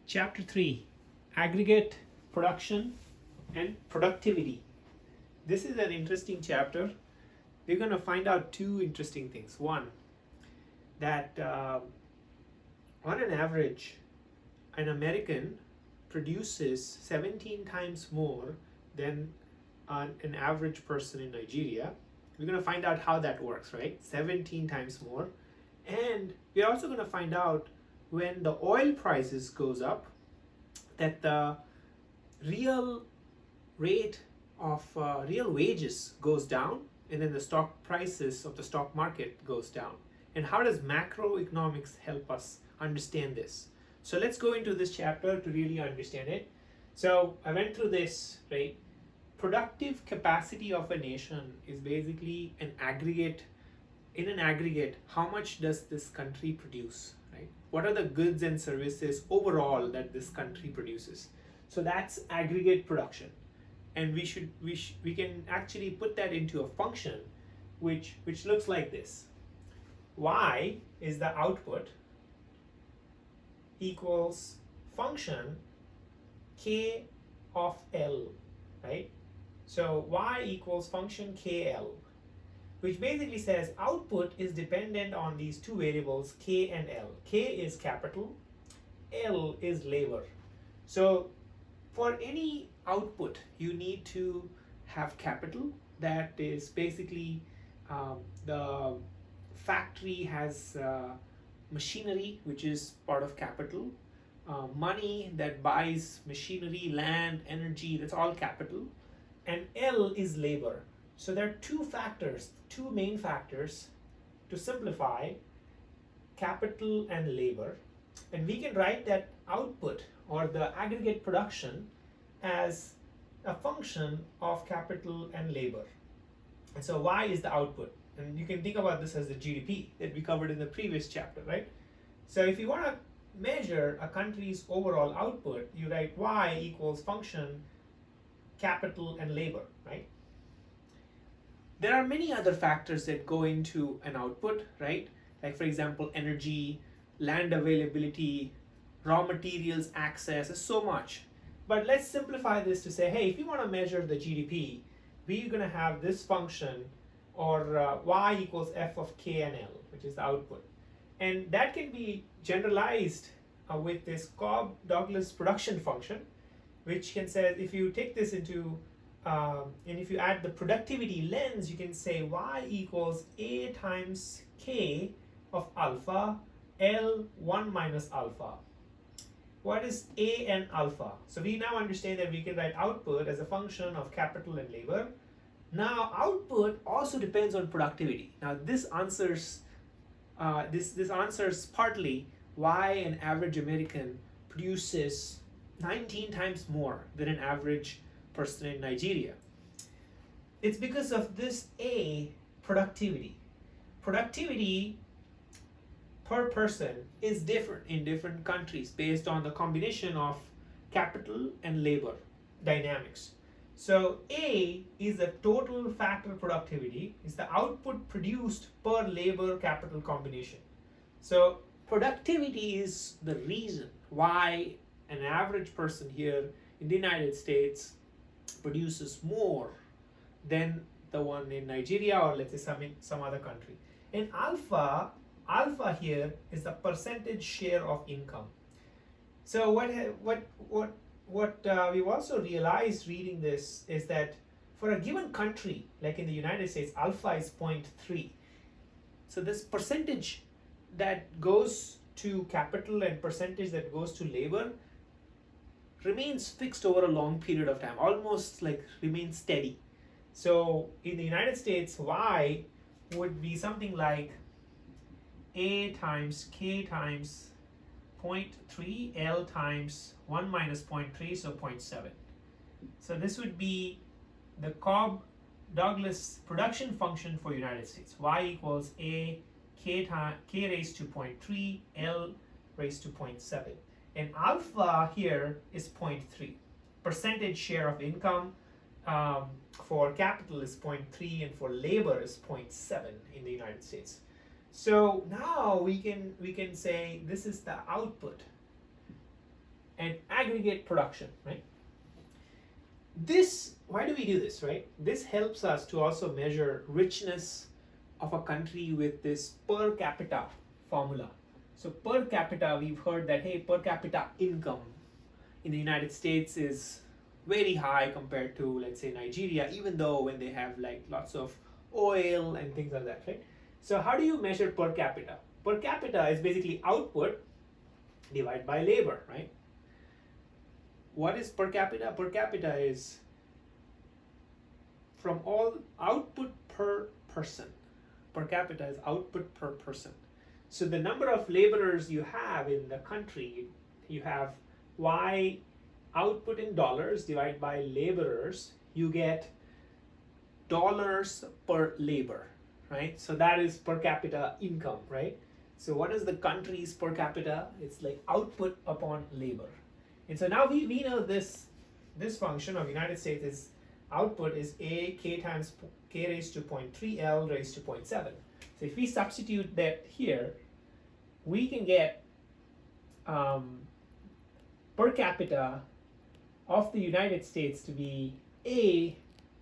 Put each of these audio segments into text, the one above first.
Chapter 3, Aggregate Production and Productivity. This is an interesting chapter. We're going to find out two interesting things. One, that on an average, an American produces 17 times more than an average person in Nigeria. We're going to find out how that works, right? 17 times more. And we're also going to find out when the oil prices goes up, that the real rate of real wages goes down, and then the stock prices of the stock market goes down. And how does macroeconomics help us understand this? So let's go into this chapter to really understand it. So I went through this, right? Productive capacity of a nation is basically an aggregate. In an aggregate, how much does this country produce, right? What are the goods and services overall that this country produces? So that's aggregate production, and we can actually put that into a function which looks like this. Y is the output equals function K of L, right? So Y equals function KL, which basically says output is dependent on these two variables K and L. K is capital, L is labor. So for any output, you need to have capital. That is basically the factory has machinery, which is part of capital. Money that buys machinery, land, energy, that's all capital. And L is labor. So there are two main factors to simplify: capital and labor. And we can write that output or the aggregate production as a function of capital and labor. And so Y is the output. And you can think about this as the GDP that we covered in the previous chapter, right? So if you want to measure a country's overall output, you write Y equals function capital and labor, right? There are many other factors that go into an output, right? Like, for example, energy, land availability, raw materials access, is so much. But let's simplify this to say, hey, if you want to measure the GDP, we're going to have this function, or Y equals F of K and L, which is the output. And that can be generalized with this Cobb-Douglas production function, which can say, if you take this into and if you add the productivity lens, you can say Y equals A times K of alpha, L 1 minus alpha. What is A and alpha? So we now understand that we can write output as a function of capital and labor. Now output also depends on productivity. Now this answers this answers partly why an average American produces 19 times more than an average person in Nigeria. It's because of this A, productivity. Productivity per person is different in different countries based on the combination of capital and labor dynamics. So A is the total factor productivity, is the output produced per labor capital combination. So productivity is the reason why an average person here in the United States produces more than the one in Nigeria, or let's say some other country. And alpha here is the percentage share of income. So what we've also realized reading this is that for a given country, like in the United States, alpha is 0.3. So this percentage that goes to capital and percentage that goes to labor remains fixed over a long period of time, almost like remains steady. So in the United States, Y would be something like A times K times 0.3, L times 1 minus 0.3, so 0.7. So this would be the Cobb-Douglas production function for United States. Y equals A, K raised to 0.3, L raised to 0.7. And alpha here is 0.3. Percentage share of income for capital is 0.3, and for labor is 0.7 in the United States. So now we can say this is the output. and aggregate production, right? This, why do we do this, right? This helps us to also measure richness of a country with this per capita formula. So per capita, we've heard that, hey, per capita income in the United States is very high compared to, let's say, Nigeria, even though when they have like lots of oil and things like that, right? So how do you measure per capita? Per capita is basically output divided by labor, right? What is per capita? Per capita is from all output per person. Per capita is output per person. So the number of laborers you have in the country, you have Y output in dollars divided by laborers, you get dollars per labor, right? So that is per capita income, right? So what is the country's per capita? It's like output upon labor. And so now we know this function of United States is output is A k times k raised to 0.3 L raised to 0.7. So if we substitute that here, we can get per capita of the United States to be A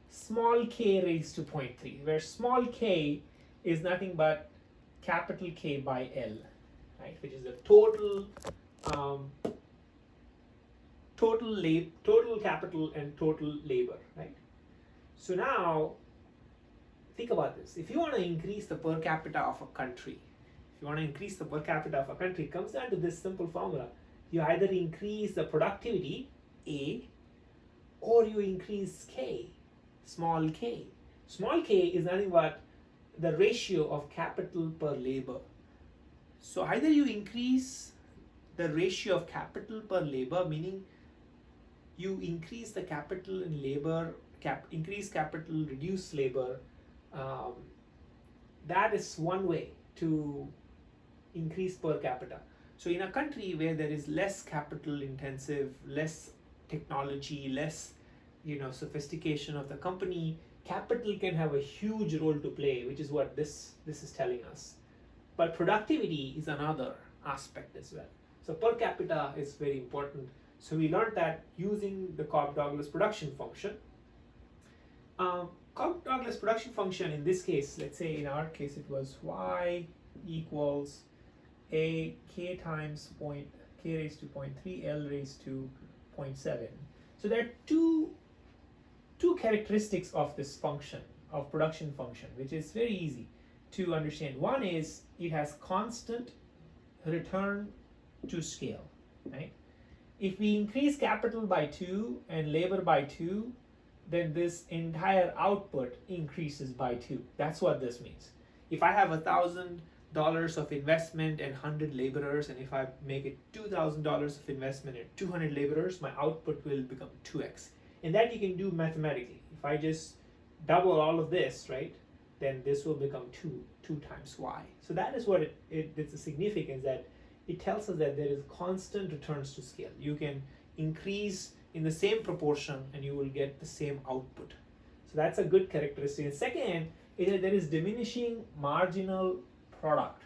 small k raised to 0.3, where small k is nothing but capital K by L, right? Which is the total total capital and total labor, right? So now think about this. If you want to increase the per capita of a country, it comes down to this simple formula. You either increase the productivity, A, or you increase K, small k. Small k is nothing but the ratio of capital per labor. So either you increase the ratio of capital per labor, meaning you increase the capital in labor, increase capital, reduce labor. That is one way to increase per capita. So in a country where there is less capital intensive, less technology, less sophistication of the company, capital can have a huge role to play, which is what this is telling us. But productivity is another aspect as well. So per capita is very important. So we learned that using the Cobb-Douglas production function. Cobb-Douglas production function in this case, let's say in our case it was y equals a k times k raised to 0.3 L raised to 0.7. So there are two characteristics of this function, of production function, which is very easy to understand. One is it has constant return to scale, right? If we increase capital by 2 and labor by 2, then this entire output increases by 2. That's what this means. If I have $1,000 of investment and 100 laborers, and if I make it $2,000 of investment and 200 laborers, my output will become 2x. And that you can do mathematically. If I just double all of this, right, then this will become 2 times y. So that is what it's the significance, that it tells us that there is constant returns to scale. You can increase in the same proportion and you will get the same output. So that's a good characteristic. And second is that there is diminishing marginal product.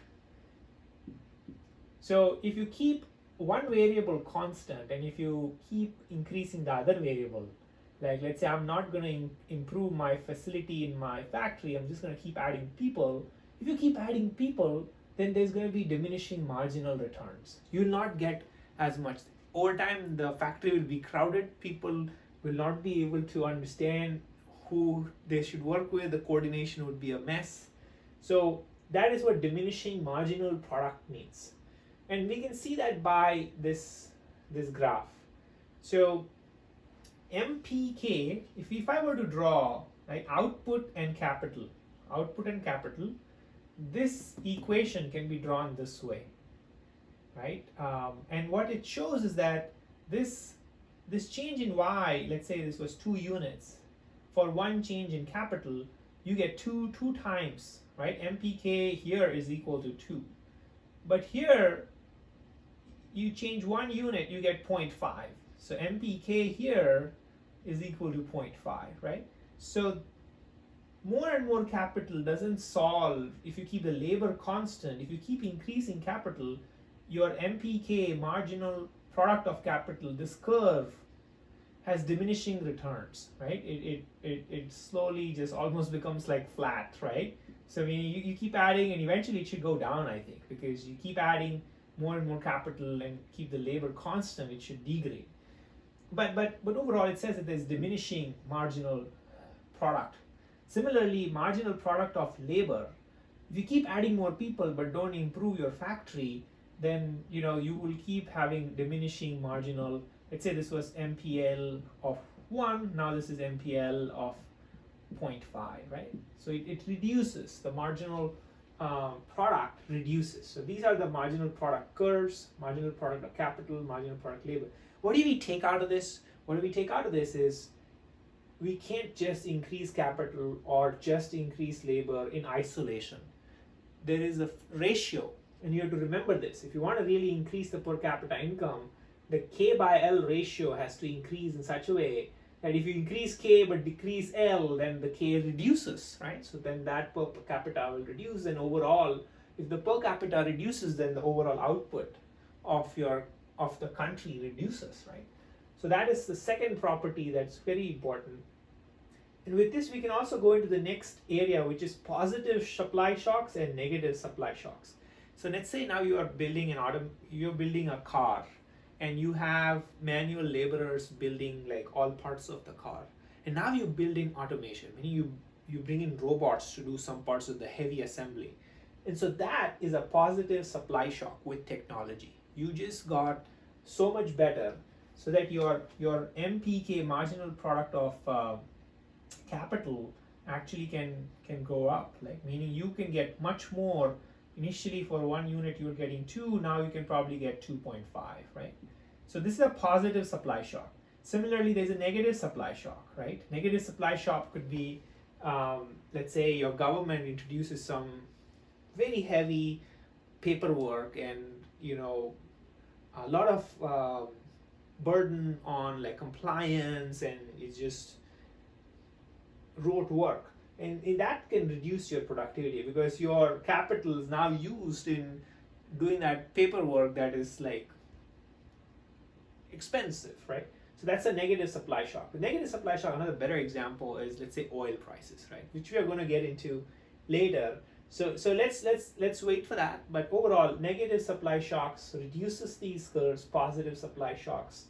So if you keep one variable constant and if you keep increasing the other variable, like let's say I'm not going to improve my facility in my factory, I'm just going to keep adding people. If you keep adding people, then there's going to be diminishing marginal returns. You will not get as much. Over time, the factory will be crowded. People will not be able to understand who they should work with. The coordination would be a mess. So that is what diminishing marginal product means. And we can see that by this graph. So MPK, if I were to draw like output and capital, this equation can be drawn this way, right? And what it shows is that this change in y, let's say this was 2 units, for one change in capital, you get two times, right? MPK here is equal to 2. But here, you change 1 unit, you get 0.5. So MPK here is equal to 0.5, right? So more and more capital doesn't solve if you keep the labor constant. If you keep increasing capital, your MPK, marginal product of capital, this curve has diminishing returns, right? It slowly just almost becomes like flat, right? So I mean, you keep adding and eventually it should go down, I think, because you keep adding more and more capital and keep the labor constant, it should degrade. But overall it says that there's diminishing marginal product. Similarly, marginal product of labor, if you keep adding more people but don't improve your factory, then you will keep having diminishing marginal. Let's say this was MPL of 1, now this is MPL of 0.5, right? So it reduces, the marginal product reduces. So these are the marginal product curves, marginal product of capital, marginal product labor. What do we take out of this? What we take out of this is we can't just increase capital or just increase labor in isolation. There is a ratio, and you have to remember this. If you want to really increase the per capita income, the K by L ratio has to increase in such a way that if you increase K but decrease L, then the K reduces, right? So then that per capita will reduce, and overall, if the per capita reduces, then the overall output of the country reduces, right? So that is the second property that's very important. And with this, we can also go into the next area, which is positive supply shocks and negative supply shocks. So let's say now you are building you're building a car, and you have manual laborers building like all parts of the car. And now you're building automation, meaning you bring in robots to do some parts of the heavy assembly. And so that is a positive supply shock with technology. You just got so much better so that your MPK, marginal product of capital, actually can go up, like meaning you can get much more. Initially for 1 unit you were getting 2, now you can probably get 2.5, right? So this is a positive supply shock. Similarly, there's a negative supply shock, right? Negative supply shock could be, let's say your government introduces some very heavy paperwork and a lot of burden on like compliance, and it's just rote work. And that can reduce your productivity because your capital is now used in doing that paperwork that is like expensive, right? So that's a negative supply shock. The negative supply shock, another better example is, let's say, oil prices, right? Which we are going to get into later. So let's wait for that. But overall, negative supply shocks reduces these curves. Positive supply shocks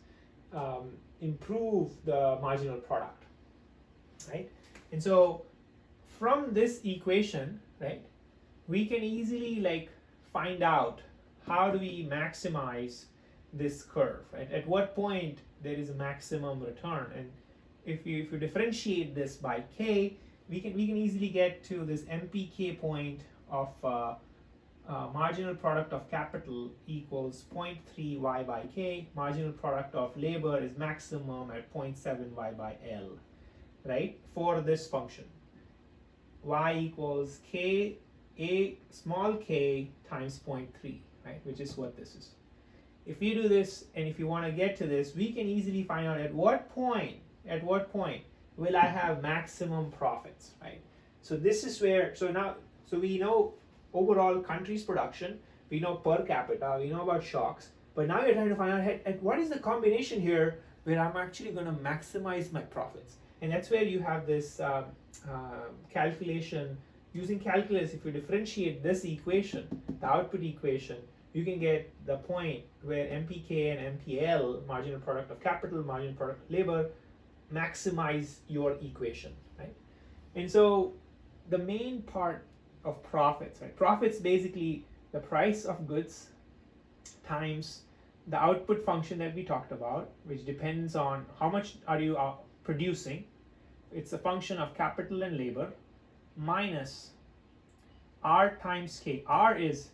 improve the marginal product, right? And so from this equation, right, we can easily like find out how do we maximize this curve, right? At what point there is a maximum return, and if you differentiate this by K, we can easily get to this MPK point of marginal product of capital equals 0.3 Y by K. Marginal product of labor is maximum at 0.7 Y by L, right? For this function. Y equals K, a small k times 0.3, right? Which is what this is. If we do this, and if you want to get to this, we can easily find out at what point will I have maximum profits, right? So this is where, so we know overall country's production, we know per capita, we know about shocks, but now you're trying to find out at what is the combination here where I'm actually going to maximize my profits. And that's where you have this calculation. Using calculus, if you differentiate this equation, the output equation, you can get the point where MPK and MPL, marginal product of capital, marginal product of labor, maximize your equation, right? And so the main part of profits, right? Profits basically the price of goods times the output function that we talked about, which depends on how much are you producing. It's a function of capital and labor minus R times K. R is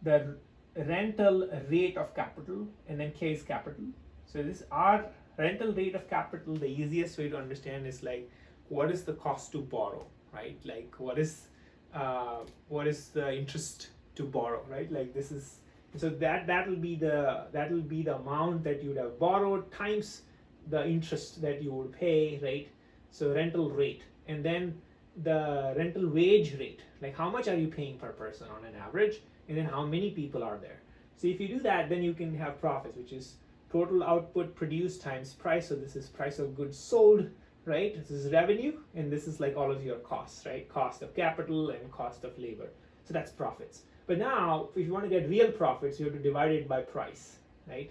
the rental rate of capital, and then K is capital. So this R, rental rate of capital, the easiest way to understand is like, what is the cost to borrow, right? Like what is the interest to borrow, right? Like this is, so that will be the amount that you would have borrowed times the interest that you would pay, right? So rental rate, and then the rental wage rate, like how much are you paying per person on an average, and then how many people are there. So if you do that, then you can have profits, which is total output produced times price. So this is price of goods sold, right? This is revenue, and this is like all of your costs, right? Cost of capital and cost of labor. So that's profits. But now, if you want to get real profits, you have to divide it by price, right?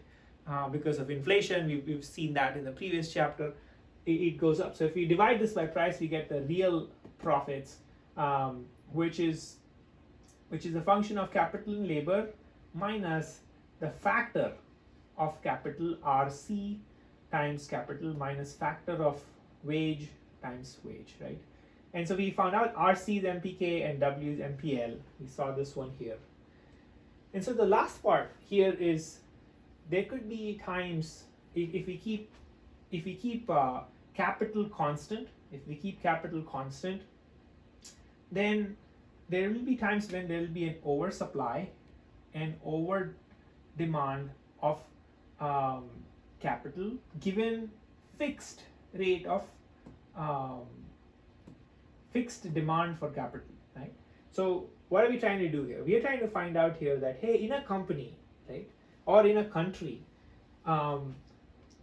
Because of inflation, we've seen that in the previous chapter, it goes up. So if we divide this by price, we get the real profits, which is a function of capital and labor minus the factor of capital RC times capital minus factor of wage times wage, right? And so we found out RC is MPK and W is MPL. We saw this one here. And so the last part here is there could be times if we keep capital constant, then there will be times when there will be an oversupply and over demand of capital given fixed rate of fixed demand for capital, right? So what are we trying to do here? We are trying to find out here that, hey, in a company, right, or in a country,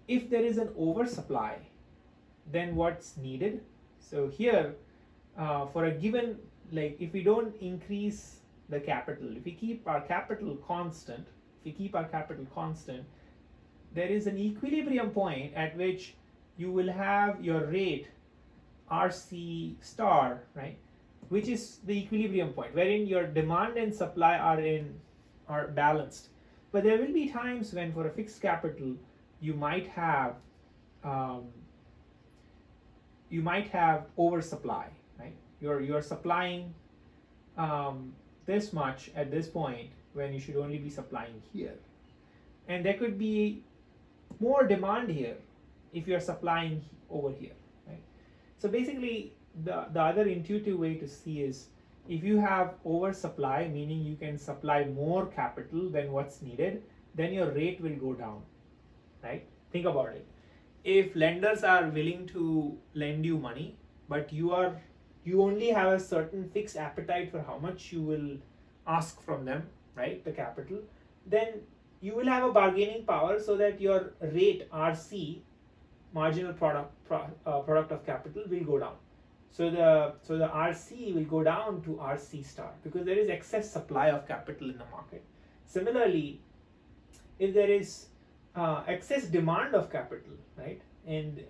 if there is an oversupply, then what's needed? So here, for a given, like if we don't increase the capital, if we keep our capital constant, there is an equilibrium point at which you will have your rate RC star, right, which is the equilibrium point wherein your demand and supply are balanced. But there will be times when for a fixed capital you might have oversupply, right? You're supplying this much at this point when you should only be supplying here, and there could be more demand here if you're supplying over here, right? So basically the other intuitive way to see is if you have oversupply, meaning you can supply more capital than what's needed, then your rate will go down, right? Think about it. If lenders are willing to lend you money, but you only have a certain fixed appetite for how much you will ask from them, right, the capital, then you will have a bargaining power so that your rate RC, marginal product of capital, will go down. So the RC will go down to RC star because there is excess supply of capital in the market. Similarly, if there is excess demand of capital, right, and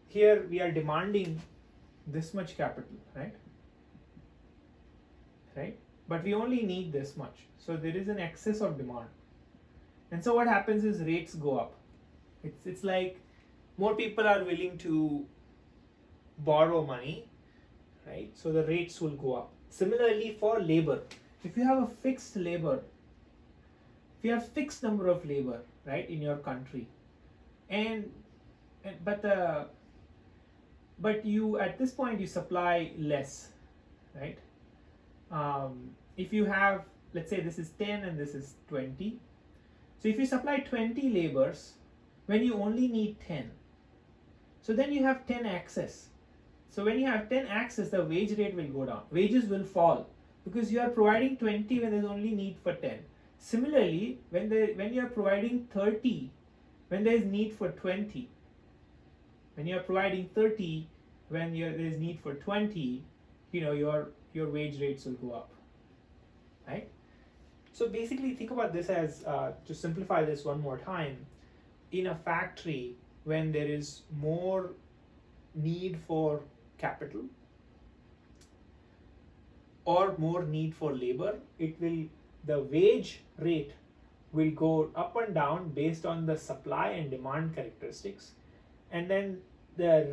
here we are demanding this much capital, right, but we only need this much, so there is an excess of demand, and so what happens is rates go up. It's like more people are willing to borrow money, right, so the rates will go up. Similarly for labor, if you have a fixed labor, if you have fixed number of labor, right, in your country, but you at this point you supply less, right? If you have, let's say this is 10 and this is 20, so if you supply 20 labors when you only need 10, so then you have 10 excess. So when you have 10 excess, the wage rate will go down, wages will fall because you are providing 20 when there's only need for 10. Similarly, when you are providing 30 when there is need for 20, when you are providing 30 when there is need for 20, your wage rates will go up, right? So basically think about this as, to simplify this one more time, in a factory when there is more need for capital or more need for labor, the wage rate will go up and down based on the supply and demand characteristics, and then the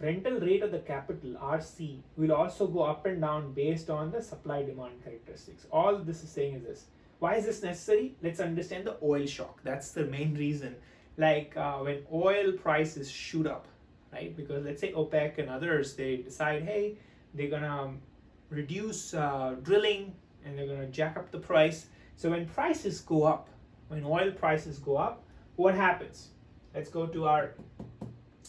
rental rate of the capital RC will also go up and down based on the supply demand characteristics. All this is saying is this. Why is this necessary? Let's understand the oil shock. That's the main reason. Like when oil prices shoot up, right? Because let's say OPEC and others, they decide, hey, they're gonna reduce drilling and they're gonna jack up the price. So when prices go up, when oil prices go up, what happens? Let's go to our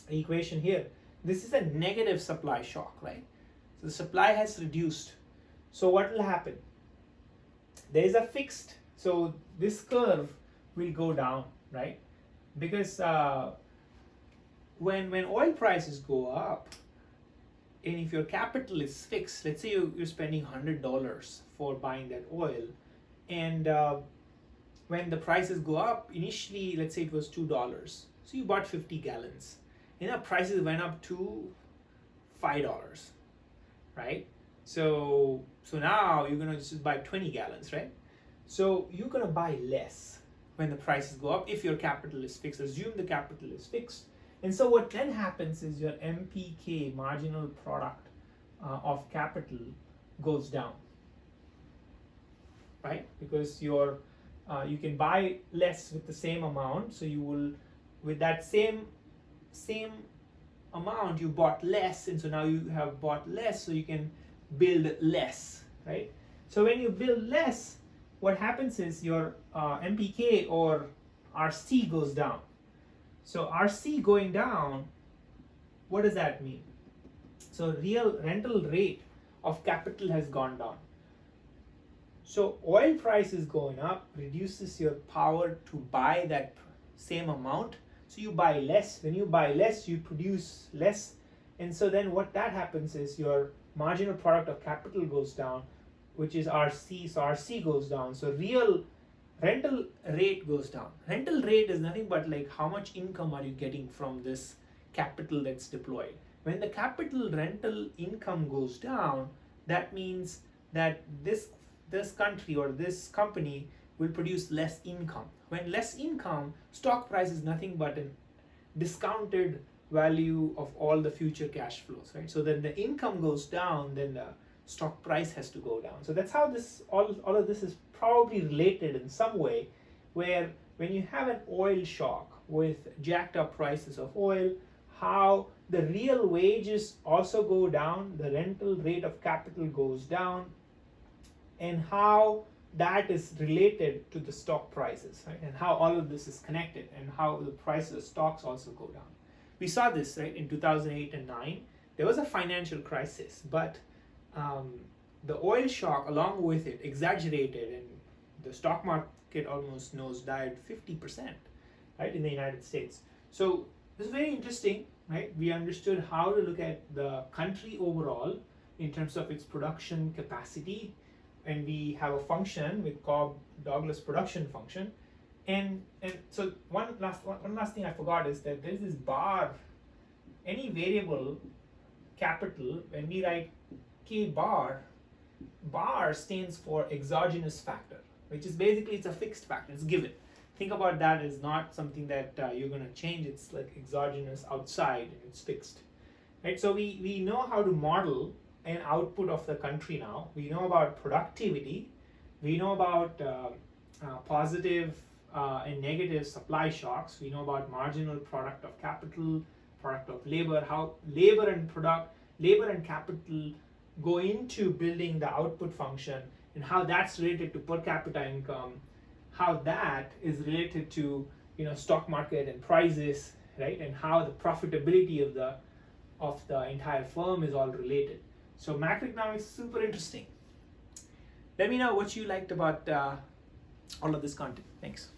equation here. This is a negative supply shock, right? So the supply has reduced. So what will happen? There is a fixed, so this curve will go down, right? Because when oil prices go up, and if your capital is fixed, let's say you're spending $100 for buying that oil, and when the prices go up, initially, let's say it was $2, so you bought 50 gallons, and the prices went up to $5, right? So now you're gonna just buy 20 gallons, right? So you're gonna buy less when the prices go up if your capital is fixed. Assume the capital is fixed. And so what then happens is your MPK, marginal product of capital, goes down, right? Because you can buy less with the same amount, so you will, with that same amount, you bought less, and so now you have bought less, so you can build less, right? So when you build less, what happens is your MPK or RC goes down. So RC going down, what does that mean? So real rental rate of capital has gone down. So oil price is going up, reduces your power to buy that same amount. So you buy less. When you buy less, you produce less. And so then what that happens is your marginal product of capital goes down, which is RC. So RC goes down. So real rental rate goes down. Rental rate is nothing but like how much income are you getting from this capital that's deployed. When the capital rental income goes down, that means that this country or this company will produce less income. When less income, stock price is nothing but a discounted value of all the future cash flows, right? So then the income goes down, then the stock price has to go down. So that's how this all of this is probably related in some way, where when you have an oil shock with jacked up prices of oil, how the real wages also go down, the rental rate of capital goes down, and how that is related to the stock prices, right? And how all of this is connected, and how the prices of stocks also go down. We saw this, right, in 2008 and 9. There was a financial crisis, but the oil shock along with it exaggerated, and the stock market almost nosedived 50%, right, in the United States. So this is very interesting, right? We understood how to look at the country overall in terms of its production capacity, and we have a function with Cobb-Douglas production function. And so one last thing I forgot is that there's this bar, any variable capital, when we write K bar stands for exogenous factor, which is basically it's a fixed factor, it's given. Think about that as not something that you're going to change. It's like exogenous outside, and it's fixed, right? So we know how to model an output of the country now. We know about productivity. We know about positive and negative supply shocks. We know about marginal product of capital, product of labor, how labor and capital go into building the output function, and how that's related to per capita income, how that is related to stock market and prices, right? And how the profitability of the entire firm is all related. So macroeconomics is super interesting. Let me know what you liked about all of this content. Thanks.